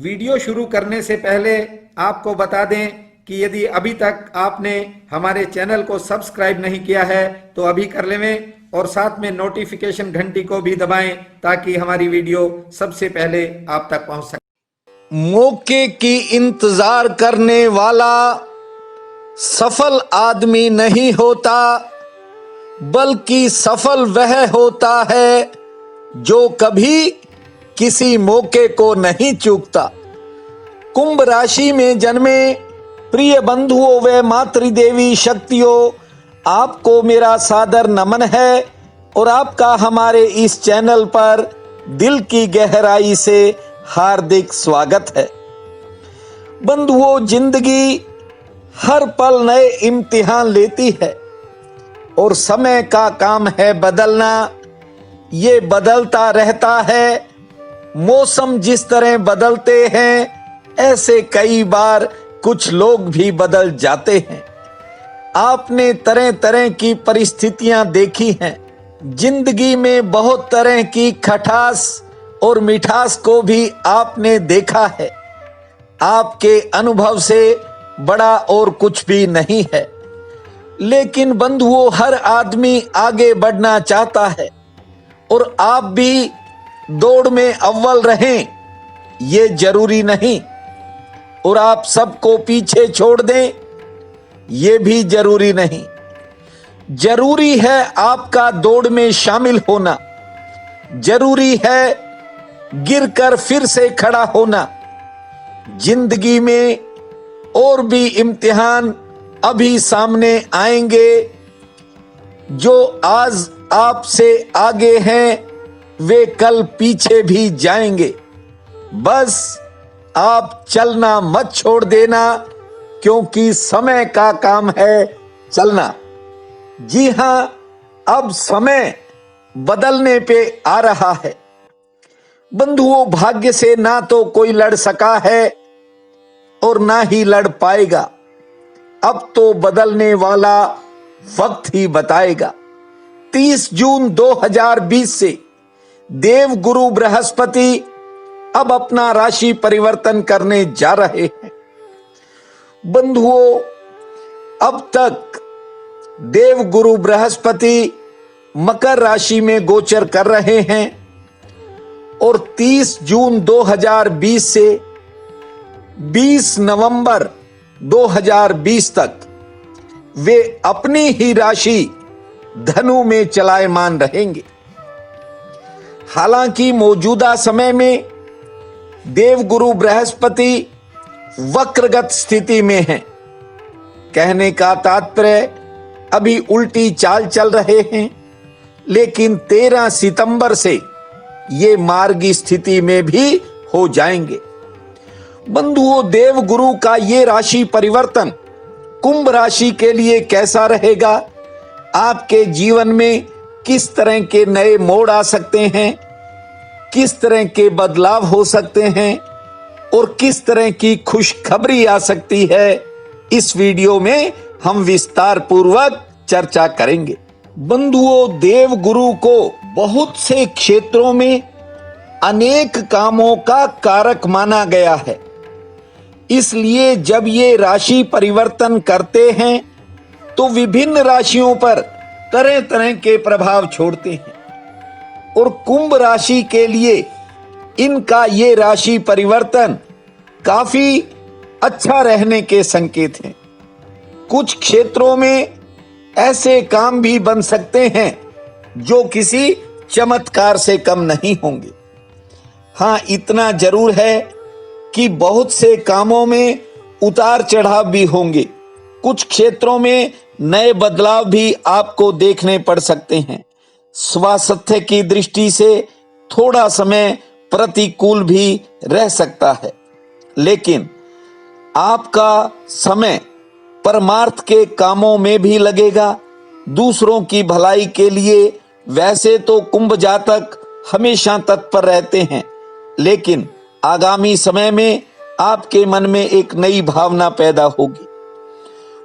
Video शुरू करने से पहले आपको बता दें कि यदि अभी तक आपने हमारे चैनल को सब्सक्राइब नहीं किया है तो अभी कर लें और साथ में नोटिफिकेशन घंटी को भी दबाएं ताकि हमारी वीडियो सबसे पहले आप तक पहुंच सके। मौके की इंतजार करने वाला सफल आदमी नहीं होता, बल्कि सफल वह होता है जो कभी किसी मौके को नहीं चूकता। कुंभ राशि में जन्मे प्रिय बंधुओं व मातृदेवी शक्तियों, आपको मेरा सादर नमन है और आपका हमारे इस चैनल पर दिल की गहराई से हार्दिक स्वागत है। बंधुओं, जिंदगी हर पल नए इम्तिहान लेती है और समय का काम है बदलना। ये बदलता रहता है। मौसम जिस तरह बदलते हैं ऐसे कई बार कुछ लोग भी बदल जाते हैं। आपने तरह तरह की परिस्थितियां देखी हैं। जिंदगी में बहुत तरह की खटास और मिठास को भी आपने देखा है। आपके अनुभव से बड़ा और कुछ भी नहीं है। लेकिन बंधुओं, हर आदमी आगे बढ़ना चाहता है और आप भी दौड़ में अव्वल रहें, ये जरूरी नहीं, और आप सबको पीछे छोड़ दें, ये भी जरूरी नहीं। जरूरी है आपका दौड़ में शामिल होना। जरूरी है गिरकर फिर से खड़ा होना। जिंदगी में और भी इम्तिहान अभी सामने आएंगे। जो आज आपसे आगे हैं वे कल पीछे भी जाएंगे। बस आप चलना मत छोड़ देना, क्योंकि समय का काम है चलना। जी हां, अब समय बदलने पे आ रहा है। बंधुओं, भाग्य से ना तो कोई लड़ सका है और ना ही लड़ पाएगा। अब तो बदलने वाला वक्त ही बताएगा। 30 जून 2020 से देव गुरु बृहस्पति अब अपना राशि परिवर्तन करने जा रहे हैं। बंधुओं, अब तक देव गुरु बृहस्पति मकर राशि में गोचर कर रहे हैं और 30 जून 2020 से 20 नवंबर 2020 तक वे अपनी ही राशि धनु में चलायमान रहेंगे। हालांकि मौजूदा समय में देवगुरु बृहस्पति वक्रगत स्थिति में हैं। कहने का तात्पर्य अभी उल्टी चाल चल रहे हैं, लेकिन 13 सितंबर से ये मार्गी स्थिति में भी हो जाएंगे। बंधुओं, देवगुरु का ये राशि परिवर्तन कुंभ राशि के लिए कैसा रहेगा? आपके जीवन में किस तरह के नए मोड़ आ सकते हैं, किस तरह के बदलाव हो सकते हैं और किस तरह की खुशखबरी आ सकती है, इस वीडियो में हम विस्तार पूर्वक चर्चा करेंगे। बंधुओं, देव गुरु को बहुत से क्षेत्रों में अनेक कामों का कारक माना गया है। इसलिए जब ये राशि परिवर्तन करते हैं तो विभिन्न राशियों पर तरह तरह के प्रभाव छोड़ते हैं और कुंभ राशि के लिए इनका ये राशि परिवर्तन काफी अच्छा रहने के संकेत हैं। कुछ क्षेत्रों में ऐसे काम भी बन सकते हैं जो किसी चमत्कार से कम नहीं होंगे। हां, इतना जरूर है कि बहुत से कामों में उतार चढ़ाव भी होंगे। कुछ क्षेत्रों में नए बदलाव भी आपको देखने पड़ सकते हैं। स्वास्थ्य की दृष्टि से थोड़ा समय प्रतिकूल भी रह सकता है, लेकिन आपका समय परमार्थ के कामों में भी लगेगा, दूसरों की भलाई के लिए। वैसे तो कुंभ जातक हमेशा तत्पर रहते हैं, लेकिन आगामी समय में आपके मन में एक नई भावना पैदा होगी।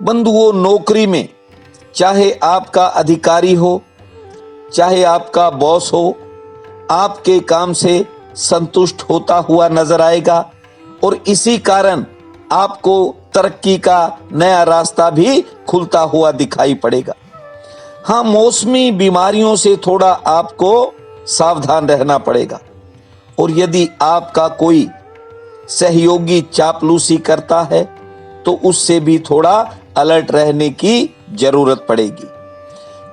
बंधुओं, नौकरी में चाहे आपका अधिकारी हो, चाहे आपका बॉस हो, आपके काम से संतुष्ट होता हुआ नजर आएगा। और इसी कारण आपको तरक्की का नया रास्ता भी खुलता हुआ दिखाई पड़ेगा। हाँ, मौसमी बीमारियों से थोड़ा आपको सावधान रहना पड़ेगा। और यदि आपका कोई सहयोगी चापलूसी करता है तो उससे भी थोड़ा अलर्ट रहने की जरूरत पड़ेगी,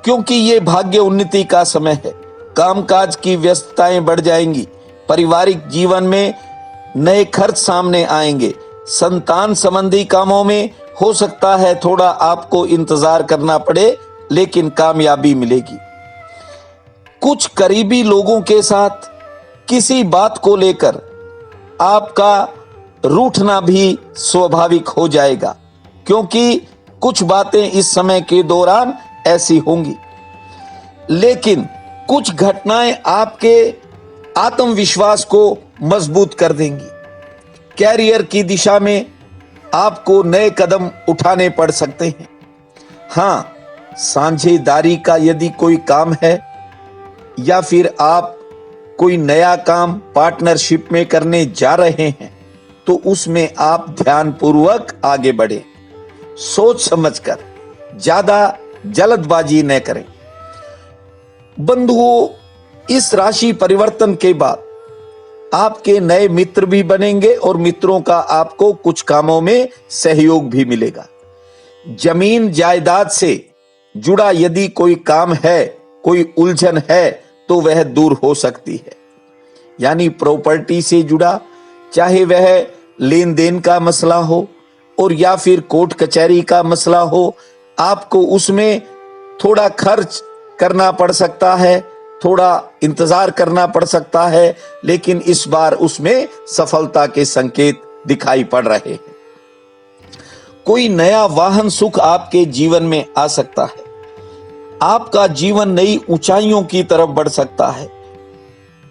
क्योंकि ये भाग्य उन्नति का समय है। कामकाज की व्यस्तताएं बढ़ जाएंगी, पारिवारिक जीवन में नए खर्च सामने आएंगे, संतान संबंधी कामों में हो सकता है थोड़ा आपको इंतजार करना पड़े, लेकिन कामयाबी मिलेगी। कुछ करीबी लोगों के साथ किसी बात को लेकर आपका रूठना भी स्वाभाविक हो जाएगा, क्योंकि कुछ बातें इस समय के दौरान ऐसी होंगी। लेकिन कुछ घटनाएं आपके आत्मविश्वास को मजबूत कर देंगी। कैरियर की दिशा में आपको नए कदम उठाने पड़ सकते हैं। हाँ, साझेदारी का यदि कोई काम है या फिर आप कोई नया काम पार्टनरशिप में करने जा रहे हैं तो उसमें आप ध्यानपूर्वक आगे बढ़े, सोच समझकर, ज्यादा जल्दबाजी न करें। बंधुओं, इस राशि परिवर्तन के बाद आपके नए मित्र भी बनेंगे और मित्रों का आपको कुछ कामों में सहयोग भी मिलेगा। जमीन जायदाद से जुड़ा यदि कोई काम है, कोई उलझन है, तो वह दूर हो सकती है। यानी प्रॉपर्टी से जुड़ा, चाहे वह लेन देन का मसला हो और या फिर कोर्ट कचहरी का मसला हो, आपको उसमें थोड़ा खर्च करना पड़ सकता है, थोड़ा इंतजार करना पड़ सकता है, लेकिन इस बार उसमें सफलता के संकेत दिखाई पड़ रहे हैं। कोई नया वाहन सुख आपके जीवन में आ सकता है। आपका जीवन नई ऊंचाइयों की तरफ बढ़ सकता है।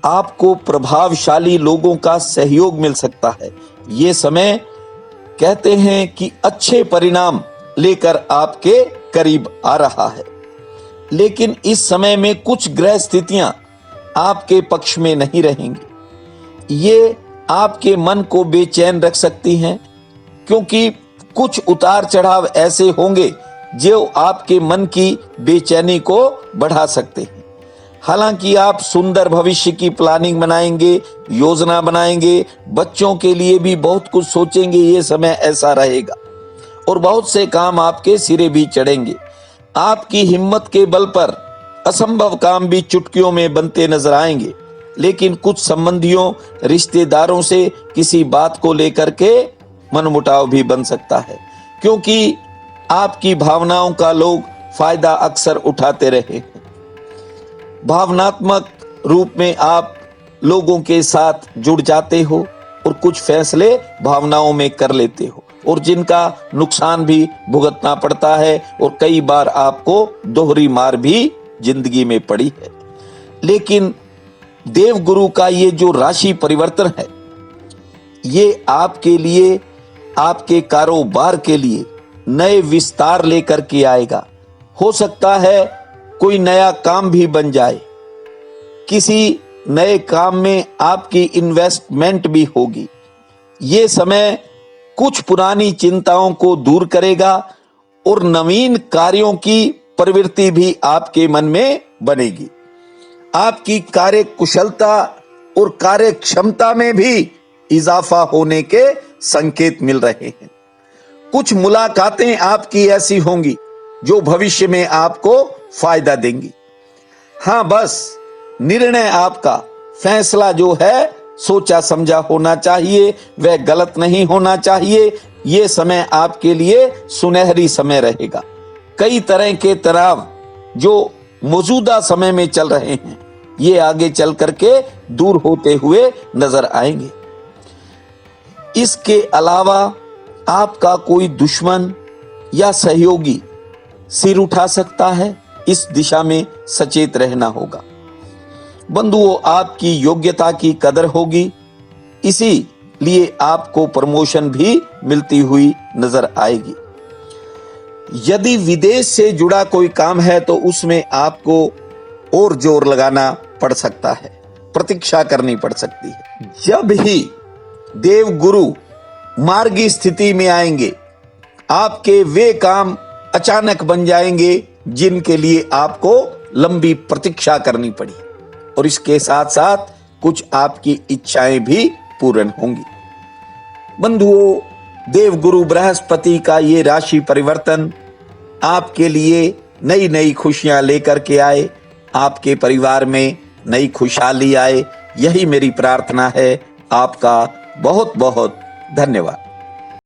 आपको प्रभावशाली लोगों का सहयोग मिल सकता है। ये समय कहते हैं कि अच्छे परिणाम लेकर आपके करीब आ रहा है। लेकिन इस समय में कुछ ग्रह स्थितियां आपके पक्ष में नहीं रहेंगी। ये आपके मन को बेचैन रख सकती हैं, क्योंकि कुछ उतार चढ़ाव ऐसे होंगे जो आपके मन की बेचैनी को बढ़ा सकते हैं। हालांकि आप सुंदर भविष्य की प्लानिंग बनाएंगे, योजना बनाएंगे, बच्चों के लिए भी बहुत कुछ सोचेंगे। ये समय ऐसा रहेगा और बहुत से काम आपके सिरे भी चढ़ेंगे। आपकी हिम्मत के बल पर असंभव काम भी चुटकियों में बनते नजर आएंगे। लेकिन कुछ संबंधियों, रिश्तेदारों से किसी बात को लेकर के मनमुटाव भी बन सकता है, क्योंकि आपकी भावनाओं का लोग फायदा अक्सर उठाते रहे हैं। भावनात्मक रूप में आप लोगों के साथ जुड़ जाते हो और कुछ फैसले भावनाओं में कर लेते हो, और जिनका नुकसान भी भुगतना पड़ता है, और कई बार आपको दोहरी मार भी जिंदगी में पड़ी है। लेकिन देवगुरु का ये जो राशि परिवर्तन है, ये आपके लिए, आपके कारोबार के लिए नए विस्तार लेकर के आएगा। हो सकता है कोई नया काम भी बन जाए, किसी नए काम में आपकी इन्वेस्टमेंट भी होगी। ये समय कुछ पुरानी चिंताओं को दूर करेगा और नवीन कार्यों की प्रवृत्ति भी आपके मन में बनेगी। आपकी कार्य कुशलता और कार्य क्षमता में भी इजाफा होने के संकेत मिल रहे हैं। कुछ मुलाकातें आपकी ऐसी होंगी जो भविष्य में आपको फायदा देंगी। हाँ, बस निर्णय आपका, फैसला जो है सोचा समझा होना चाहिए, वह गलत नहीं होना चाहिए। ये समय आपके लिए सुनहरी समय रहेगा। कई तरह के तनाव जो मौजूदा समय में चल रहे हैं, ये आगे चल करके दूर होते हुए नजर आएंगे। इसके अलावा आपका कोई दुश्मन या सहयोगी सिर उठा सकता है, इस दिशा में सचेत रहना होगा। बंधुओं, आपकी योग्यता की कदर होगी, इसीलिए आपको प्रमोशन भी मिलती हुई नजर आएगी। यदि विदेश से जुड़ा कोई काम है तो उसमें आपको और जोर लगाना पड़ सकता है, प्रतीक्षा करनी पड़ सकती है। जब ही देव गुरु मार्गी स्थिति में आएंगे। आपके वे काम अचानक बन जाएंगे जिनके लिए आपको लंबी प्रतीक्षा करनी पड़ी, और इसके साथ साथ कुछ आपकी इच्छाएं भी पूर्ण होंगी। बंधुओं, देवगुरु बृहस्पति का ये राशि परिवर्तन आपके लिए नई नई खुशियां लेकर के आए, आपके परिवार में नई खुशहाली आए, यही मेरी प्रार्थना है। आपका बहुत बहुत धन्यवाद।